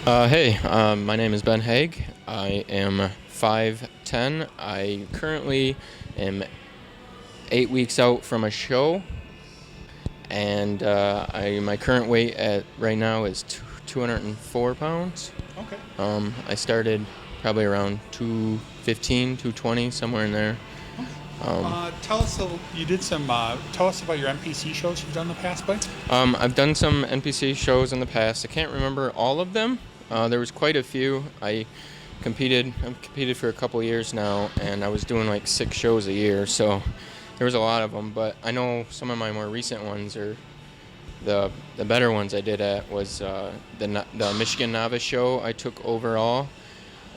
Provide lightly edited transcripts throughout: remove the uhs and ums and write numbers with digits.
My name is Ben Haag. I am 5'10". I currently am 8 weeks out from a show, and my current weight at right now is 204 pounds. Okay. I started probably around 215, 220, somewhere in there. Tell us you did some. Tell us about your NPC shows you've done in the past, bud. I've done some NPC shows in the past. I can't remember all of them. There was quite a few. I've competed for a couple years now, and I was doing like 6 shows a year, so there was a lot of them. But I know some of my more recent ones, or the better ones I did at, was the Michigan Novice Show. I took overall,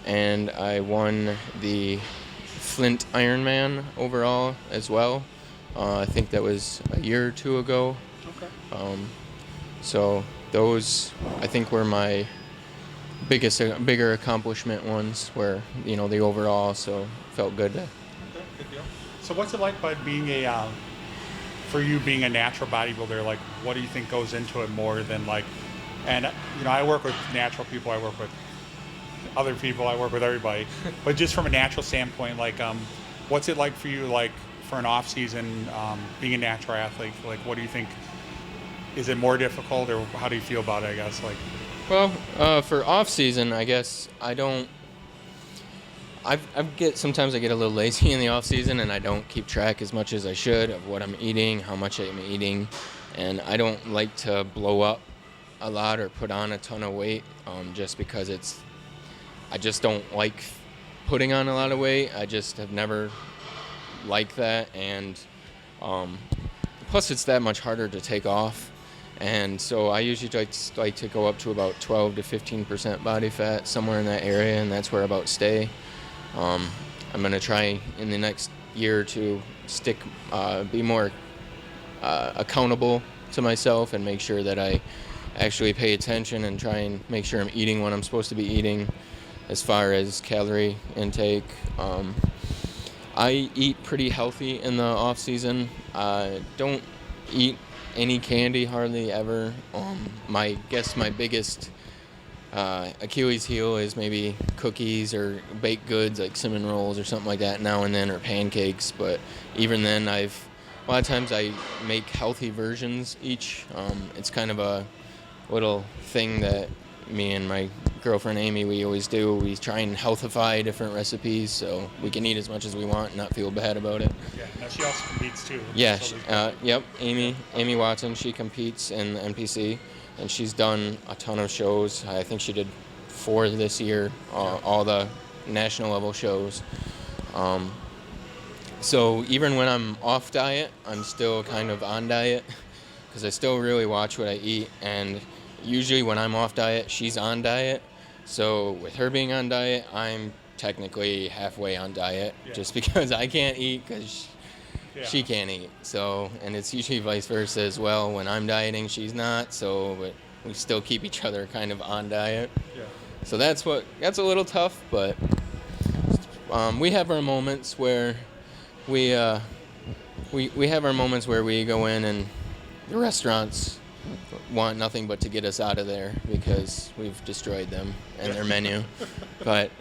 and I won the Flint Ironman overall as well. I think that was a year or two ago. Okay. So those, I think, were my bigger accomplishment ones, where the overall. So felt good. Okay, good deal. So what's it like, bud, being for you being a natural bodybuilder? Like, what do you think goes into it more than like? And I work with natural people. I work with other people. I work with everybody. But just from a natural standpoint, like, what's it like for you, like, for an off season, being a natural athlete? Like, what do you think? Is it more difficult, or how do you feel about it, I guess? Like, well, for off season, I guess I don't. Sometimes I get a little lazy in the off season, and I don't keep track as much as I should of what I'm eating, how much I'm eating, and I don't like to blow up a lot or put on a ton of weight, just because I just don't like putting on a lot of weight. I just have never liked that, and plus it's that much harder to take off. And so I usually like to go up to about 12 to 15% body fat, somewhere in that area, and that's where I about stay. I'm going to try in the next year or two be more accountable to myself and make sure that I actually pay attention and try and make sure I'm eating what I'm supposed to be eating as far as calorie intake. I eat pretty healthy in the off season. I don't eat any candy hardly ever. My biggest Achilles heel is maybe cookies or baked goods like cinnamon rolls or something like that now and then, or pancakes. But even then, a lot of times I make healthy versions each. It's kind of a little thing that me and my girlfriend Amy, we always do. We try and healthify different recipes so we can eat as much as we want and not feel bad about it. yeah. Now she also competes too. Yeah, yep. Amy Watson, she competes in the NPC, and she's done a ton of shows. I think she did 4 this year, all the national level shows. So even when I'm off diet, I'm still kind of on diet, because I still really watch what I eat. And usually when I'm off diet, she's on diet. So with her being on diet, I'm technically halfway on diet, just because I can't eat because she can't eat. So, and it's usually vice versa as well. When I'm dieting, she's not. So but we still keep each other kind of on diet. Yeah. So that's a little tough, but we have our moments where we have our moments where we go in and the restaurants want nothing but to get us out of there because we've destroyed them and their menu. But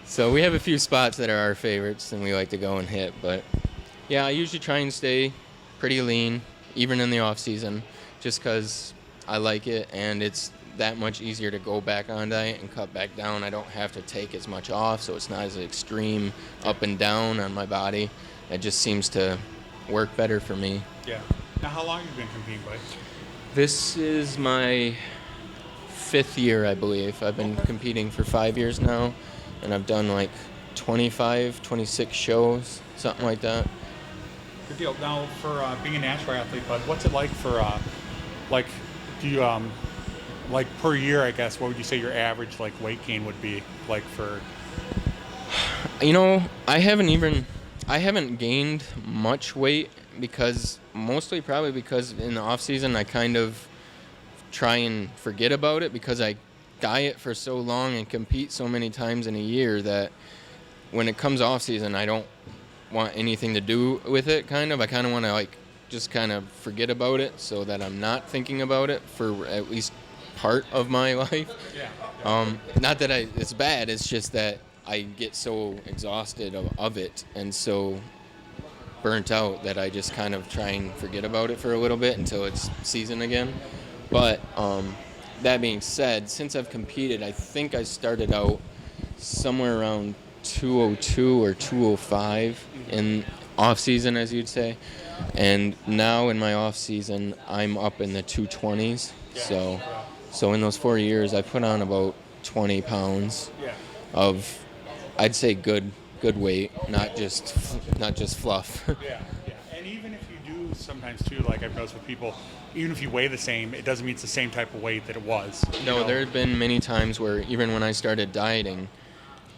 so we have a few spots that are our favorites and we like to go and hit. But yeah, I usually try and stay pretty lean even in the off season, just because I like it, and it's that much easier to go back on diet and cut back down. I don't have to take as much off, so it's not as extreme up and down on my body. It just seems to work better for me. Yeah. Now, how long have you been competing, buddy? This is my 5th year, I believe. I've been competing for 5 years now, and I've done like 25, 26 shows, something like that. Good deal. Now, for being a natural athlete, bud, what's it like for, do you, like per year, I guess, what would you say your average like weight gain would be like for? I haven't gained much weight, because probably because in the off season I kind of try and forget about it, because I diet for so long and compete so many times in a year that when it comes off season, I don't want anything to do with it. I kind of want to like just kind of forget about it so that I'm not thinking about it for at least part of my life. Not that it's bad, it's just that I get so exhausted of it and so burnt out that I just kind of try and forget about it for a little bit until it's season again. But that being said, since I've competed, I think I started out somewhere around 202 or 205 in off season, as you'd say, and now in my off season I'm up in the 220s. So in those 4 years I put on about 20 pounds of, I'd say, good weight, not just fluff. And even if you do sometimes too, like I've noticed with people, even if you weigh the same, it doesn't mean it's the same type of weight that it was. No, there have been many times where even when I started dieting,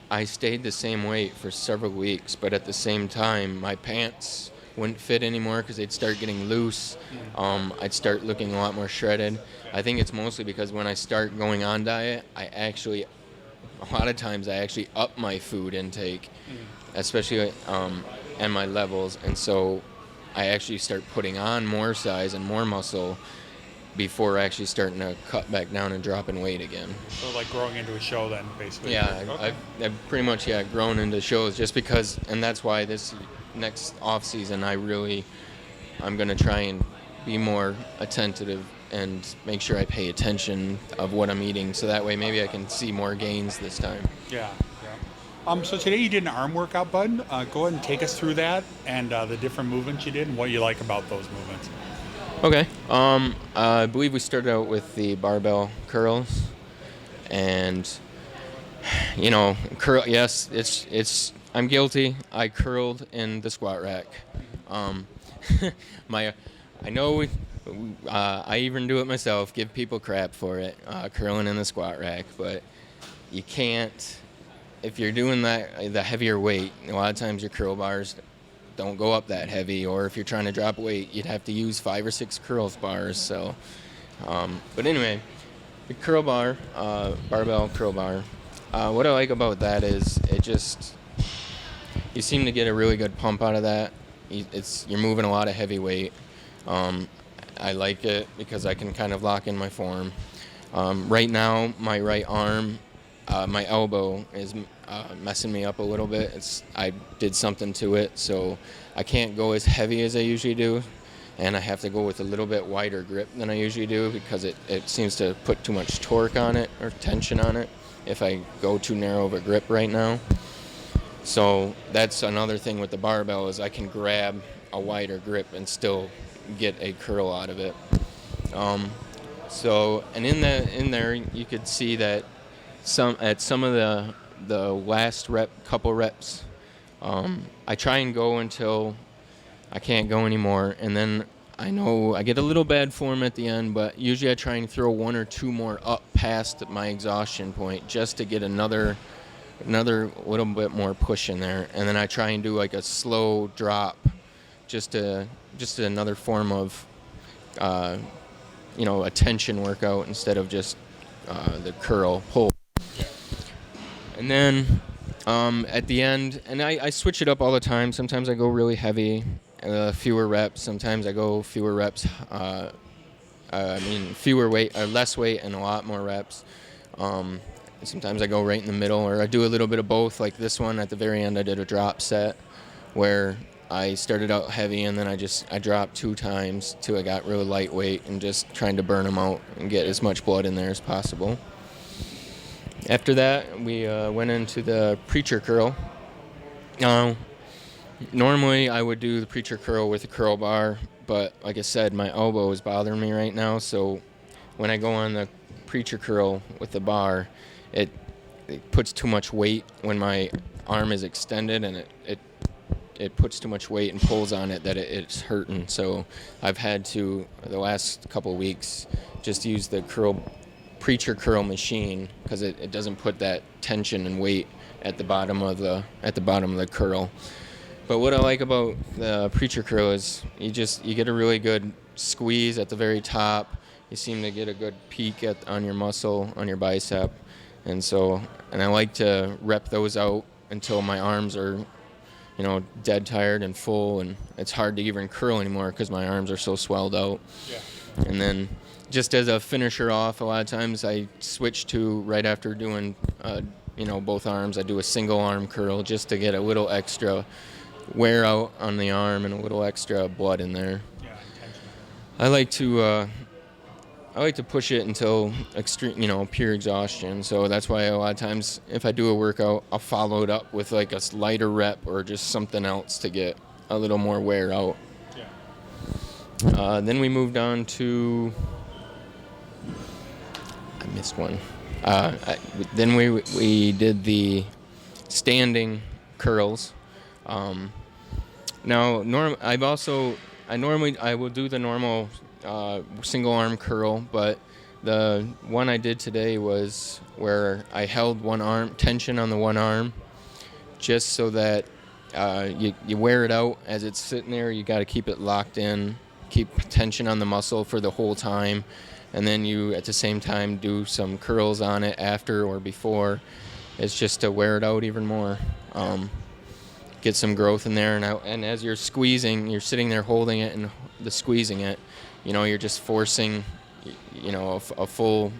I stayed the same weight for several weeks, but at the same time, my pants wouldn't fit anymore because they'd start getting loose. I'd start looking a lot more shredded. I think it's mostly because when I start going on diet, a lot of times I actually up my food intake, especially and my levels, and so I actually start putting on more size and more muscle before actually starting to cut back down and drop in weight again. So like growing into a show then, basically. Yeah, Okay. I've pretty much grown into shows just because, and that's why this next off season I'm going to try and be more attentive and make sure I pay attention of what I'm eating, so that way maybe I can see more gains this time. Yeah. So today you did an arm workout, bud. Go ahead and take us through that and the different movements you did and what you like about those movements. Okay. I believe we started out with the barbell curls, and curl. Yes, it's. I'm guilty. I curled in the squat rack. I know. I even do it myself. Give people crap for it, curling in the squat rack, but you can't. If you're doing that, the heavier weight, a lot of times your curl bars don't go up that heavy, or if you're trying to drop weight, you'd have to use 5 or 6 curls bars. So, but anyway, the curl bar, barbell curl bar. What I like about that is you seem to get a really good pump out of that. You're moving a lot of heavy weight. I like it because I can kind of lock in my form. Right now, my right arm, my elbow is messing me up a little bit. I did something to it, so I can't go as heavy as I usually do, and I have to go with a little bit wider grip than I usually do because it seems to put too much torque on it or tension on it if I go too narrow of a grip right now. So that's another thing with the barbell is I can grab a wider grip and still get a curl out of it. And in there you could see that some of the last couple reps, I try and go until I can't go anymore, and then I know I get a little bad form at the end, but usually I try and throw 1 or 2 more up past my exhaustion point just to get another little bit more push in there, and then I try and do like a slow drop, just another form of a tension workout instead of just the curl pull. And then at the end, and I switch it up all the time. Sometimes I go really heavy, fewer reps. Sometimes I go fewer reps. Fewer weight, less weight, and a lot more reps. Sometimes I go right in the middle, or I do a little bit of both. Like this one at the very end, I did a drop set where I started out heavy, and then I dropped 2 times till I got really lightweight, and just trying to burn them out and get as much blood in there as possible. After that, we went into the preacher curl. Normally, I would do the preacher curl with a curl bar, but like I said, my elbow is bothering me right now. So when I go on the preacher curl with the bar, it puts too much weight when my arm is extended, and it puts too much weight and pulls on it that it's hurting. So I've had to, the last couple of weeks, just use the preacher curl machine because it doesn't put that tension and weight at the bottom of the curl. But what I like about the preacher curl is you get a really good squeeze at the very top. You seem to get a good peak on your muscle, on your bicep, and I like to rep those out until my arms are dead tired and full, and it's hard to even curl anymore because my arms are so swelled out. Yeah. And then just as a finisher off, a lot of times I switch to, right after doing, both arms, I do a single arm curl just to get a little extra wear out on the arm and a little extra blood in there. Yeah, intentional. I like to push it until extreme, pure exhaustion. So that's why a lot of times if I do a workout, I'll follow it up with like a lighter rep or just something else to get a little more wear out. Yeah. Then we moved on to, I missed one. Then we did the standing curls. Now, I will do the normal single arm curl, but the one I did today was where I held tension on the one arm, just so that you wear it out as it's sitting there. You got to keep it locked in, keep tension on the muscle for the whole time, and then you at the same time do some curls on it after or before. It's just to wear it out even more. Get some growth in there, and as you're squeezing, you're sitting there holding it and squeezing it. You're just forcing, a full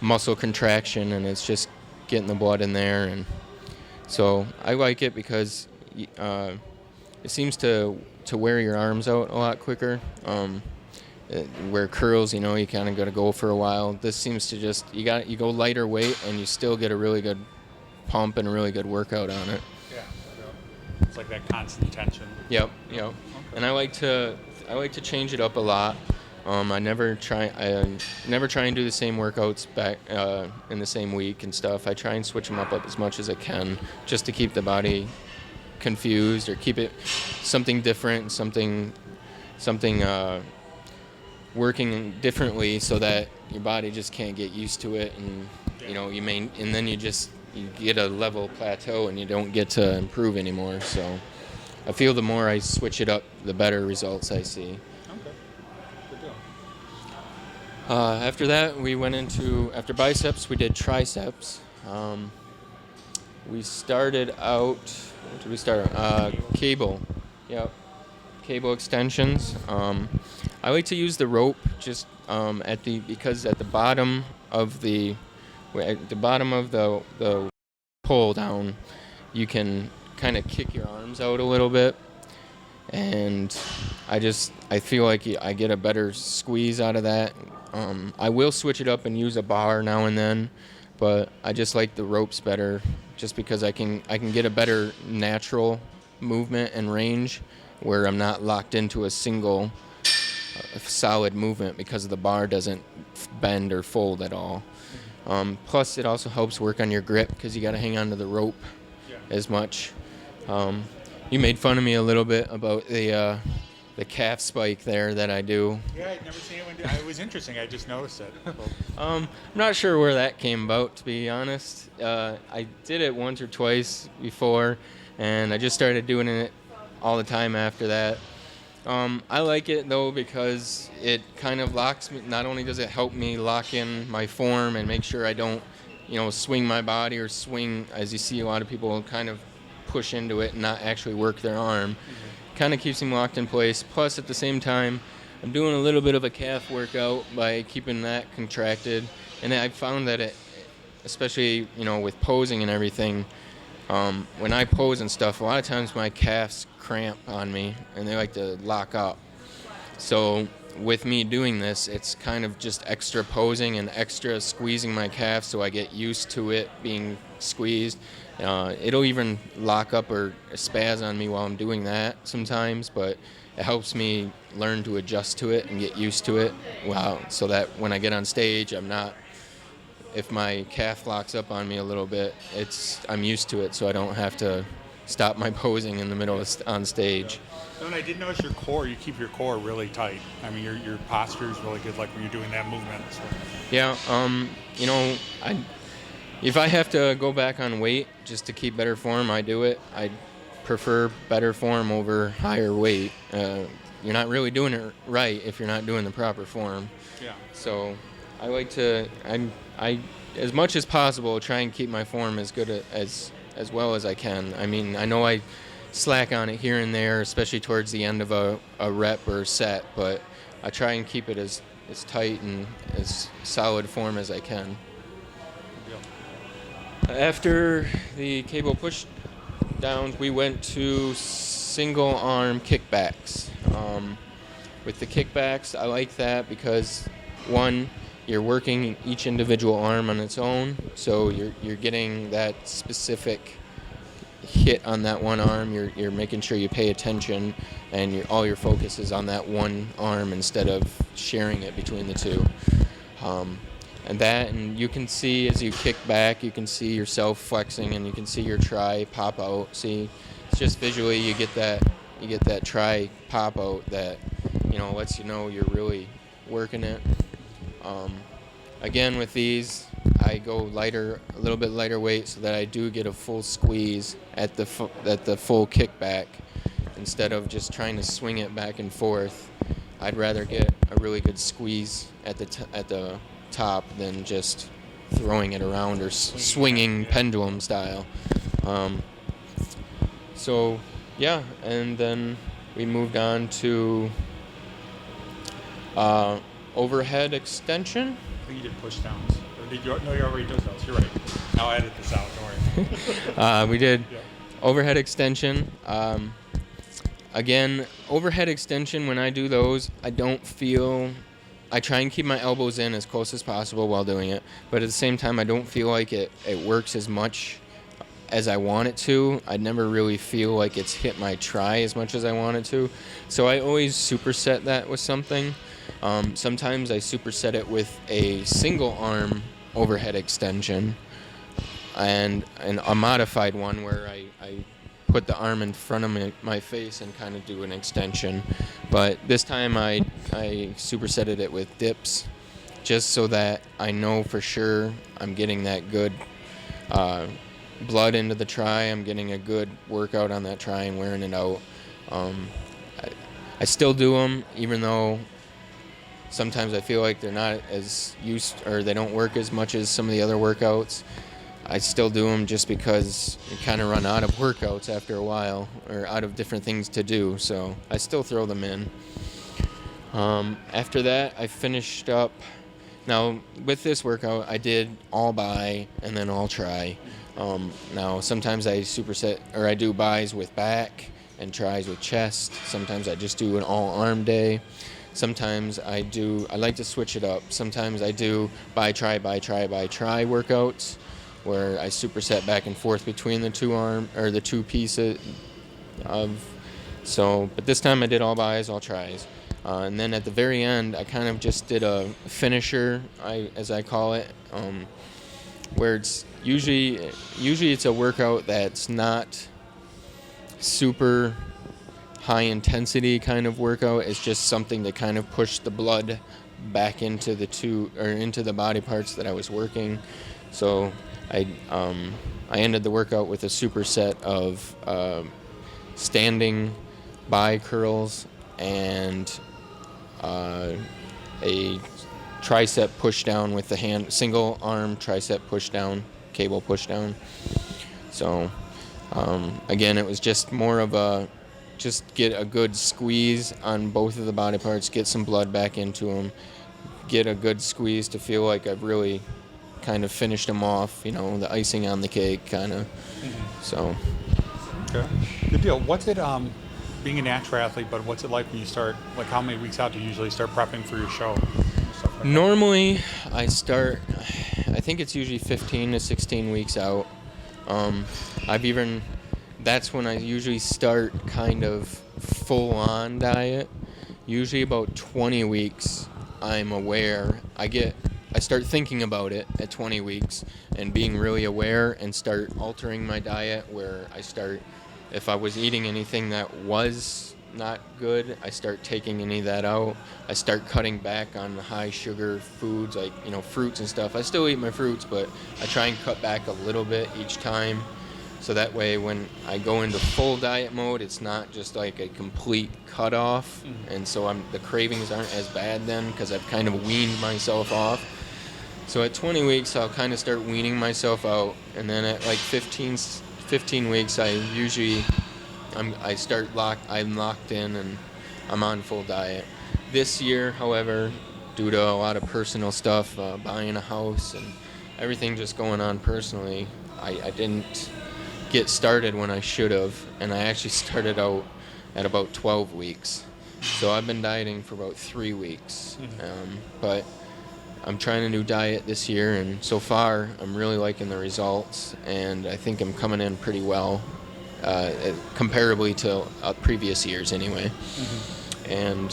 muscle contraction, and it's just getting the blood in there. And so I like it because it seems to wear your arms out a lot quicker. Where curls, you kind of got to go for a while. This seems to just you go lighter weight, and you still get a really good pump and a really good workout on it. Yeah. It's like that constant tension. Yep. Okay. And I like to change it up a lot. I never try and do the same workouts back in the same week and stuff. I try and switch them up as much as I can, just to keep the body confused or keep it something different, something working differently, so that your body just can't get used to it, and and then you get a level plateau and you don't get to improve anymore. So I feel the more I switch it up, the better results I see. Okay. Good deal. After that, after biceps, we did triceps. We started out, what did we start? Cable. Yep. Cable extensions. I like to use the rope just because at the bottom of the pull down, you can kind of kick your arms out a little bit, and I feel like I get a better squeeze out of that. I will switch it up and use a bar now and then, but I just like the ropes better, just because I can get a better natural movement and range where I'm not locked into a single solid movement because the bar doesn't bend or fold at all. Plus, it also helps work on your grip because you got to hang on to the rope as much. You made fun of me a little bit about the calf spike there that I do. Yeah, I'd never seen anyone do it. It was interesting. I just noticed it. I'm not sure where that came about, to be honest. I did it once or twice before, and I just started doing it all the time after that. I like it, though, because it kind of locks me. Not only does it help me lock in my form and make sure I don't, swing my body or swing, as you see a lot of people kind of push into it and not actually work their arm. Mm-hmm. Kind of keeps them locked in place. Plus, at the same time, I'm doing a little bit of a calf workout by keeping that contracted. And I found that especially, with posing and everything, when I pose and stuff, a lot of times my calves cramp on me and they like to lock up. So with me doing this, it's kind of just extra posing and extra squeezing my calf so I get used to it being squeezed. It'll even lock up or spaz on me while I'm doing that sometimes, but it helps me learn to adjust to it and get used to it. Wow, so that when I get on stage, if my calf locks up on me a little bit, I'm used to it, so I don't have to stop my posing in the middle on stage. And I did notice your core. You keep your core really tight. I mean, your posture is really good, like when you're doing that movement. So. Yeah. If I have to go back on weight just to keep better form, I do it. I prefer better form over higher weight. You're not really doing it right if you're not doing the proper form. Yeah. So I like to, I as much as possible, try and keep my form as good as well as I can. I mean, I know slack on it here and there, especially towards the end of a rep or set, but I try and keep it as tight and as solid form as I can. After the cable push downs, we went to single arm kickbacks. With the kickbacks, I like that because, one, you're working each individual arm on its own, so you're getting that specific hit on that one arm. You're making sure you pay attention, and all your focus is on that one arm instead of sharing it between the two. And you can see as you kick back, you can see yourself flexing, and you can see your tri pop out. See, it's just visually you get that tri pop out that lets you know you're really working it. Again, with these, I go a little bit lighter weight, so that I do get a full squeeze at the full kickback instead of just trying to swing it back and forth. I'd rather get a really good squeeze at the top than just throwing it around or swinging pendulum style. So yeah, and then we moved on to overhead extension. I think you did push downs. Or did you? No, you already did those. You're right. I'll edit this out. Don't worry. We did overhead extension. Again, overhead extension, when I do those, I try and keep my elbows in as close as possible while doing it, but at the same time, I don't feel like it works as much as I want it to. I never really feel like it's hit my tri as much as I want it to, so I always superset that with something. Sometimes I superset it with a single arm overhead extension and a modified one where I put the arm in front of my face and kind of do an extension. But this time I supersetted it with dips, just so that I know for sure I'm getting that good blood into the tri. I'm getting a good workout on that tri and wearing it out. I still do them, even though sometimes I feel like they're not as used, or they don't work as much as some of the other workouts. I still do them just because you kind of run out of workouts after a while, or out of different things to do, so I still throw them in. After that, I finished up. Now, with this workout, I did all bi and then all tri. Now, sometimes I superset, or I do bis with back and tris with chest. Sometimes I just do an all-arm day. Sometimes I like to switch it up. Sometimes I do bi-tri workouts, where I superset back and forth between the two pieces but this time I did all bis, all tris. And then at the very end, I kind of just did a finisher, as I call it, where it's usually it's a workout that's not super high intensity kind of workout. It's just something to kind of push the blood back into the body parts that I was working. So I ended the workout with a superset of standing bi curls and a tricep push down with the hand, single arm tricep push down, cable push down. So again, it was just more of just get a good squeeze on both of the body parts, get some blood back into them, get a good squeeze to feel like I've really kind of finished them off, the icing on the cake kind of. Mm-hmm. So. Okay. Good deal. What's it, being a natural athlete, but what's it like when you start, like how many weeks out do you usually start prepping for your show? Stuff like Normally, I think it's usually 15 to 16 weeks out. That's when I usually start kind of full-on diet. Usually about 20 weeks, I'm aware. I start thinking about it at 20 weeks and being really aware and start altering my diet, where if I was eating anything that was not good, I start taking any of that out. I start cutting back on the high sugar foods, like, fruits and stuff. I still eat my fruits, but I try and cut back a little bit each time. So that way when I go into full diet mode, it's not just like a complete cutoff. Mm-hmm. And so the cravings aren't as bad then, because I've kind of weaned myself off. So at 20 weeks, I'll kind of start weaning myself out. And then at like 15 weeks, I usually I'm locked in and I'm on full diet. This year, however, due to a lot of personal stuff, buying a house and everything just going on personally, I didn't get started when I should have, and I actually started out at about 12 weeks. So I've been dieting for about 3 weeks, but I'm trying a new diet this year, and so far I'm really liking the results, and I think I'm coming in pretty well, comparably to previous years anyway. And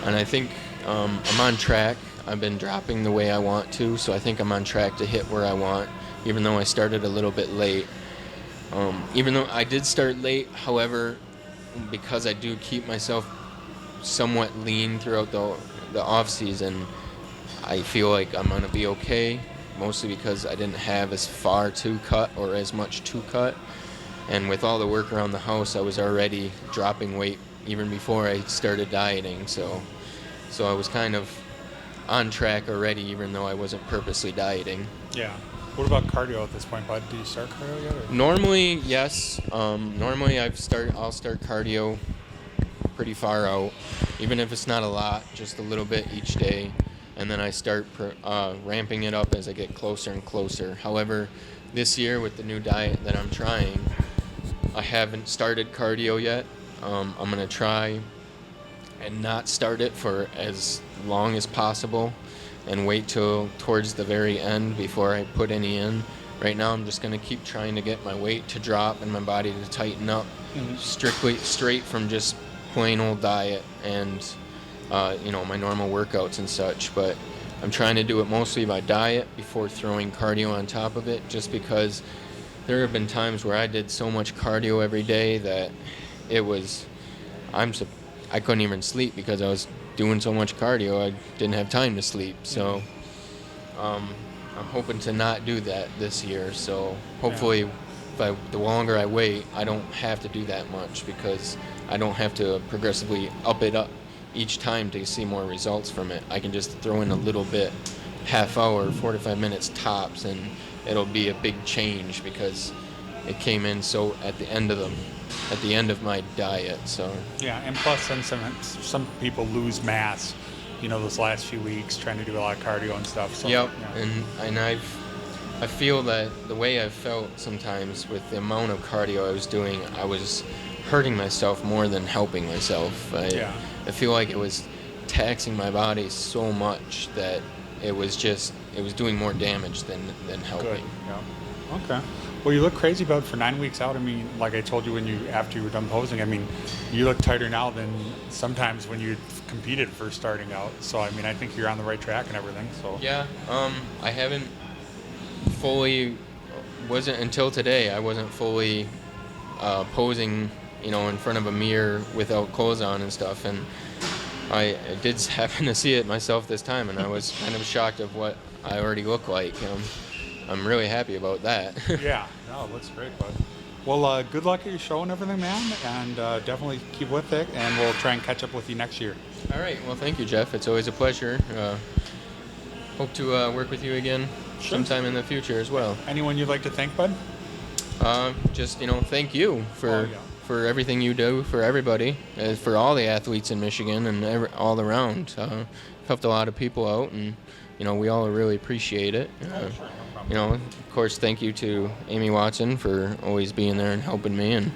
I think I'm on track. I've been dropping the way I want to, so I think I'm on track to hit where I want, even though I started a little bit late. Even though I did start late, however, because I do keep myself somewhat lean throughout the off season, I feel like I'm gonna be okay. Mostly because I didn't have as far to cut or as much to cut, and with all the work around the house, I was already dropping weight even before I started dieting. So I was kind of on track already, even though I wasn't purposely dieting. Yeah. What about cardio at this point, bud? Do you start cardio yet? Or? Normally, yes. Normally, I'll start cardio pretty far out, even if it's not a lot, just a little bit each day, and then I start ramping it up as I get closer and closer. However, this year with the new diet that I'm trying, I haven't started cardio yet. I'm gonna try and not start it for as long as possible and wait till towards the very end before I put any in. Right now I'm just going to keep trying to get my weight to drop and my body to tighten up, straight from just plain old diet and my normal workouts and such. But I'm trying to do it mostly by diet before throwing cardio on top of it, just because there have been times where I did so much cardio every day that I couldn't even sleep because I was doing so much cardio. I didn't have time to sleep. So I'm hoping to not do that this year. So hopefully the longer I wait, I don't have to do that much, because I don't have to progressively up each time to see more results from it. I can just throw in a little bit, half hour, 45 minutes tops, and it'll be a big change because it came in so at the end of my diet. So yeah, and plus then some people lose mass, those last few weeks trying to do a lot of cardio and stuff. So yep. Yeah. And I feel that the way I felt sometimes with the amount of cardio I was doing, I was hurting myself more than helping myself. I feel like it was taxing my body so much that it was doing more damage than helping. Good. Yeah. Okay. Well, you look crazy, bud, for 9 weeks out. I mean, like I told you after you were done posing, I mean, you look tighter now than sometimes when you competed first starting out. So, I mean, I think you're on the right track and everything. So yeah, I haven't wasn't until today. I wasn't fully posing, in front of a mirror without clothes on and stuff, and I did happen to see it myself this time, and I was kind of shocked of what I already look like. I'm really happy about that. Yeah, no, it looks great, bud. Well, good luck at your show and everything, man, and definitely keep with it, and we'll try and catch up with you next year. All right, well, thank you, Jeff. It's always a pleasure. Hope to work with you again sometime in the future as well. Anyone you'd like to thank, bud? Just, thank you for everything you do for everybody, for all the athletes in Michigan and all around. Helped a lot of people out, and, we all really appreciate it. Of course, thank you to Amy Watson for always being there and helping me, and